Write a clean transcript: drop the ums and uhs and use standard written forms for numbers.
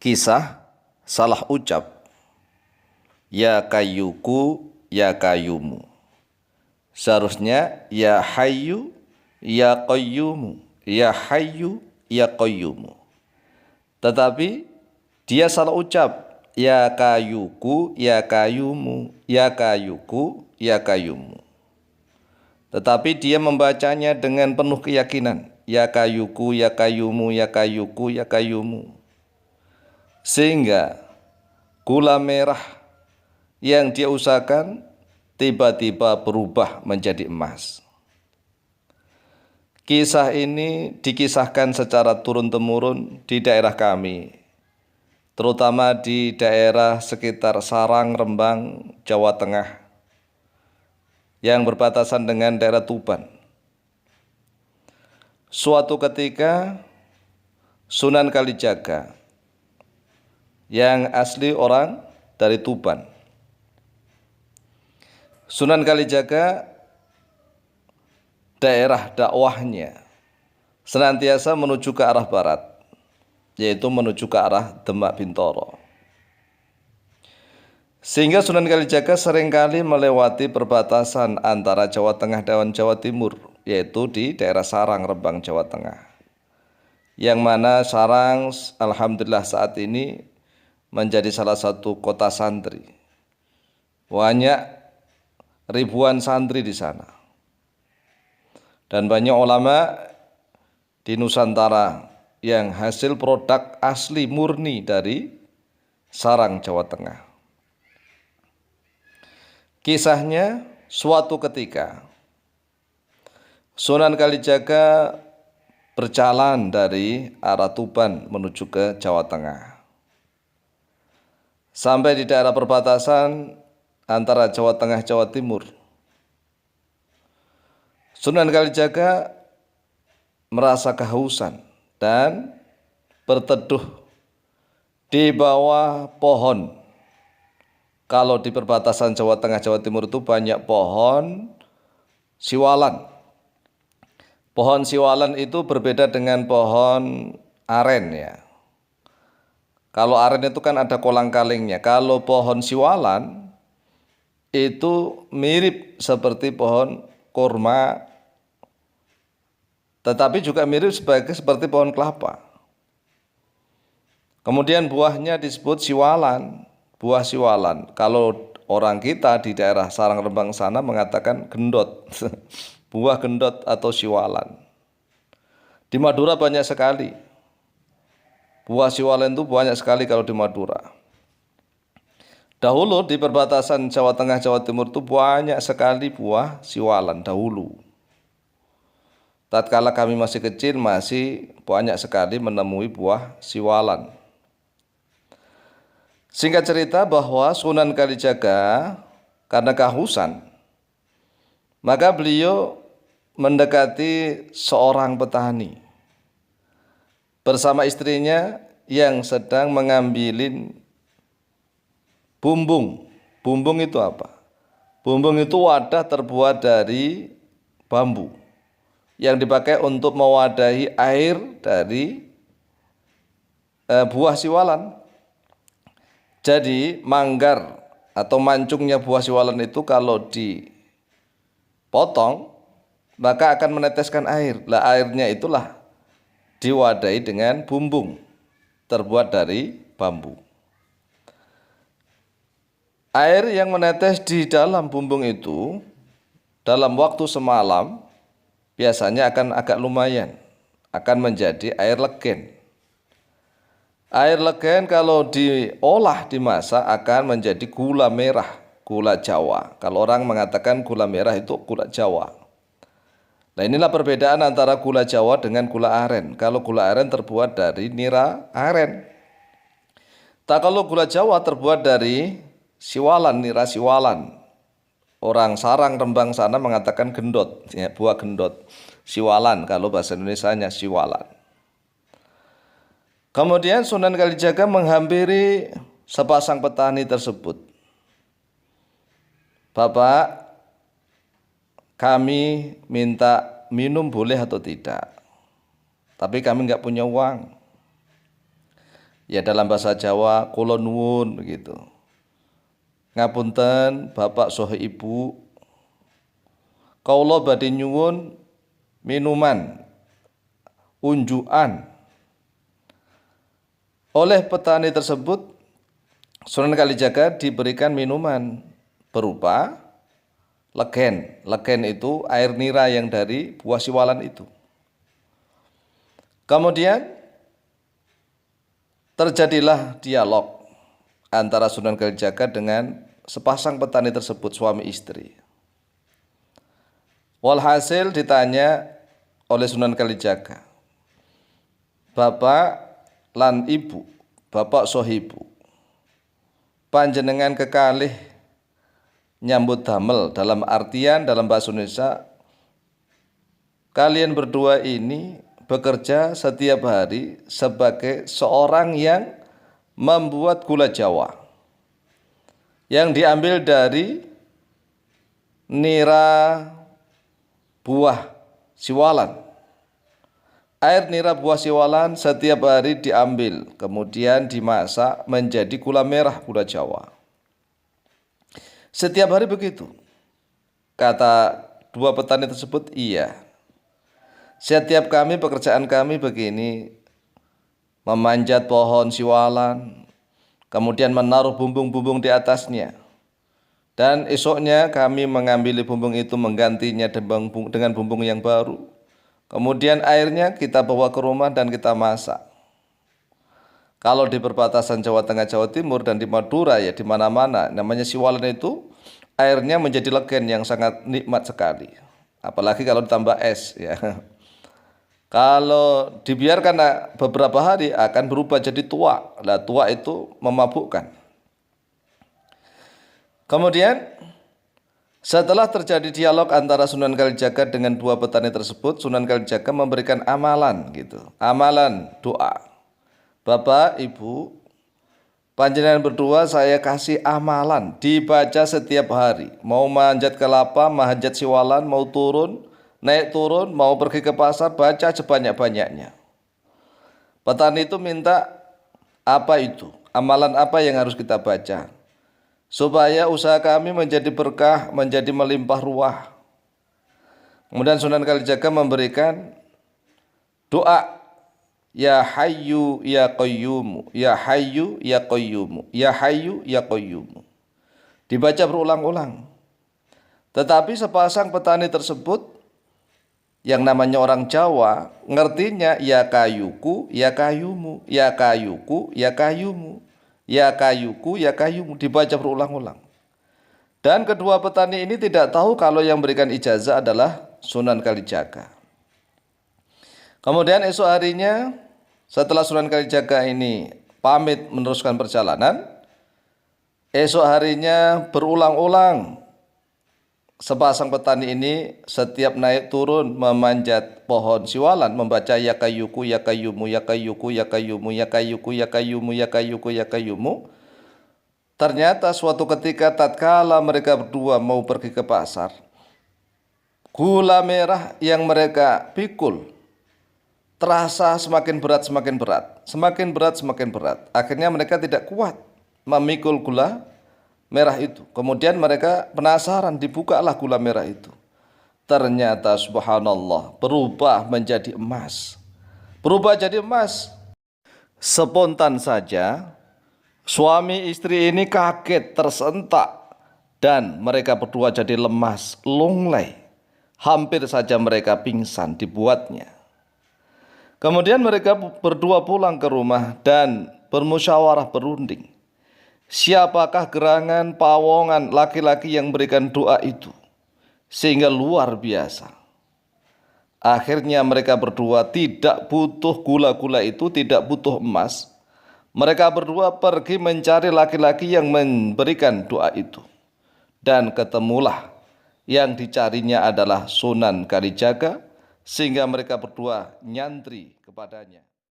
Kisah salah ucap. Ya kayuku, ya kayumu. Seharusnya ya hayyu, ya qayyumu. Ya hayyu, ya qayyumu. Tetapi dia salah ucap. Ya kayuku, ya kayumu. Ya kayuku, ya kayumu. Tetapi dia membacanya dengan penuh keyakinan. Ya kayuku, ya kayumu, ya kayuku, ya kayumu. Sehingga gula merah yang dia usahakan tiba-tiba berubah menjadi emas. Kisah ini dikisahkan secara turun-temurun di daerah kami, terutama di daerah sekitar Sarang, Rembang, Jawa Tengah, yang berbatasan dengan daerah Tuban. Suatu ketika Sunan Kalijaga yang asli orang dari Tuban. Sunan Kalijaga daerah dakwahnya senantiasa menuju ke arah barat, yaitu menuju ke arah Demak Bintoro. Sehingga Sunan Kalijaga seringkali melewati perbatasan antara Jawa Tengah dan Jawa Timur, yaitu di daerah Sarang, Rembang, Jawa Tengah. Yang mana Sarang alhamdulillah saat ini menjadi salah satu kota santri. Banyak ribuan santri di sana. Dan banyak ulama di Nusantara yang hasil produk asli murni dari Sarang, Jawa Tengah. Kisahnya, suatu ketika Sunan Kalijaga berjalan dari arah Tuban menuju ke Jawa Tengah. Sampai di daerah perbatasan antara Jawa Tengah dan Jawa Timur. Sunan Kalijaga merasa kehausan dan berteduh di bawah pohon. Kalau di perbatasan Jawa Tengah Jawa Timur itu banyak pohon siwalan. Pohon siwalan itu berbeda dengan pohon aren ya. Kalau aren itu kan ada kolang-kalingnya. Kalau pohon siwalan itu mirip seperti pohon kurma, tetapi juga mirip seperti pohon kelapa. Kemudian buahnya disebut siwalan, buah siwalan. Kalau orang kita di daerah Sarang Rembang sana mengatakan gendot, buah gendot atau siwalan. Di Madura banyak sekali. Buah siwalan itu banyak sekali kalau di Madura. Dahulu di perbatasan Jawa Tengah Jawa Timur itu banyak sekali buah siwalan dahulu. Tatkala kami masih kecil masih banyak sekali menemui buah siwalan. Singkat cerita bahwa Sunan Kalijaga karena kehausan, maka beliau mendekati seorang petani bersama istrinya yang sedang mengambilin bumbung. Bumbung itu apa? Bumbung itu wadah terbuat dari bambu yang dipakai untuk mewadahi air dari buah siwalan. Jadi manggar atau mancungnya buah siwalan itu kalau dipotong maka akan meneteskan air. Lah airnya itulah diwadahi dengan bumbung terbuat dari bambu. Air yang menetes di dalam bumbung itu dalam waktu semalam biasanya akan agak lumayan, akan menjadi air legen. Air legen kalau diolah dimasak akan menjadi gula merah, gula Jawa. Kalau orang mengatakan gula merah itu gula Jawa. Nah inilah perbedaan antara gula Jawa dengan gula aren. Kalau gula aren terbuat dari nira aren. Kalau gula Jawa terbuat dari siwalan, nira siwalan. Orang Sarang Rembang sana mengatakan gendot, ya, buah gendot. Siwalan kalau bahasa Indonesianya siwalan. Kemudian Sunan Kalijaga menghampiri sepasang petani tersebut. Bapak, kami minta minum boleh atau tidak? Tapi kami nggak punya uang. Ya dalam bahasa Jawa kula nuwun begitu. Ngapunten Bapak saha Ibu, kaula badhe nyuwun minuman unjukan. Oleh petani tersebut Sunan Kalijaga diberikan minuman berupa legen. Legen itu air nira yang dari buah siwalan itu. Kemudian terjadilah dialog antara Sunan Kalijaga dengan sepasang petani tersebut, suami istri. Walhasil ditanya oleh Sunan Kalijaga, Bapak lan Ibu, Bapak Sohibu, panjenengan kekalih nyambut damel, dalam artian dalam bahasa Indonesia kalian berdua ini bekerja setiap hari sebagai seorang yang membuat gula Jawa yang diambil dari nira buah siwalan. Air nira buah siwalan setiap hari diambil, kemudian dimasak menjadi gula merah, gula Jawa. Setiap hari begitu. Kata dua petani tersebut, iya. Setiap kami, pekerjaan kami begini, memanjat pohon siwalan, kemudian menaruh bumbung-bumbung di atasnya. Dan esoknya kami mengambil bumbung itu, menggantinya dengan bumbung yang baru. Kemudian airnya kita bawa ke rumah dan kita masak. Kalau di perbatasan Jawa Tengah, Jawa Timur, dan di Madura, ya di mana-mana namanya siwalan itu airnya menjadi legen yang sangat nikmat sekali. Apalagi kalau ditambah es, ya. Kalau dibiarkan beberapa hari akan berubah jadi tua. Nah, tua itu memabukkan. Kemudian setelah terjadi dialog antara Sunan Kalijaga dengan dua petani tersebut, Sunan Kalijaga memberikan amalan gitu. Amalan doa. Bapak, Ibu, panjenengan berdua saya kasih amalan dibaca setiap hari. Mau manjat kelapa, manjat siwalan, mau turun, naik turun, mau pergi ke pasar, baca sebanyak-banyaknya. Petani itu minta apa itu? Amalan apa yang harus kita baca? Supaya usaha kami menjadi berkah, menjadi melimpah ruah. Kemudian Sunan Kalijaga memberikan doa, Ya Hayyu Ya Qayyumu, Ya Hayyu Ya Qayyumu, Ya Hayyu Ya Qayyumu. Dibaca berulang-ulang. Tetapi sepasang petani tersebut yang namanya orang Jawa ngertinya ya kayuku, ya kayumu, ya kayuku, ya kayumu. Ya kayuku, ya kayumu, dibaca berulang-ulang. Dan kedua petani ini tidak tahu kalau yang berikan ijazah adalah Sunan Kalijaga. Kemudian esok harinya setelah Sunan Kalijaga ini pamit meneruskan perjalanan, esok harinya berulang-ulang sepasang petani ini setiap naik turun memanjat pohon siwalan membaca ya kayuku ya kayumu ya kayuku ya kayumu ya kayuku ya kayumu ya kayuku ya kayumu. Ternyata suatu ketika tatkala mereka berdua mau pergi ke pasar, gula merah yang mereka pikul terasa semakin berat, semakin berat, semakin berat, semakin berat. Akhirnya mereka tidak kuat memikul gula merah itu. Kemudian mereka penasaran, dibukalah gula merah itu. Ternyata subhanallah berubah menjadi emas. Berubah jadi emas. Spontan saja suami istri ini kaget, tersentak, dan mereka berdua jadi lemas, lunglai. Hampir saja mereka pingsan dibuatnya. Kemudian mereka berdua pulang ke rumah dan bermusyawarah berunding. Siapakah gerangan pawongan laki-laki yang berikan doa itu sehingga luar biasa. Akhirnya mereka berdua tidak butuh gula-gula itu, tidak butuh emas. Mereka berdua pergi mencari laki-laki yang memberikan doa itu. Dan ketemulah yang dicarinya adalah Sunan Kalijaga, sehingga mereka berdua nyantri kepadanya.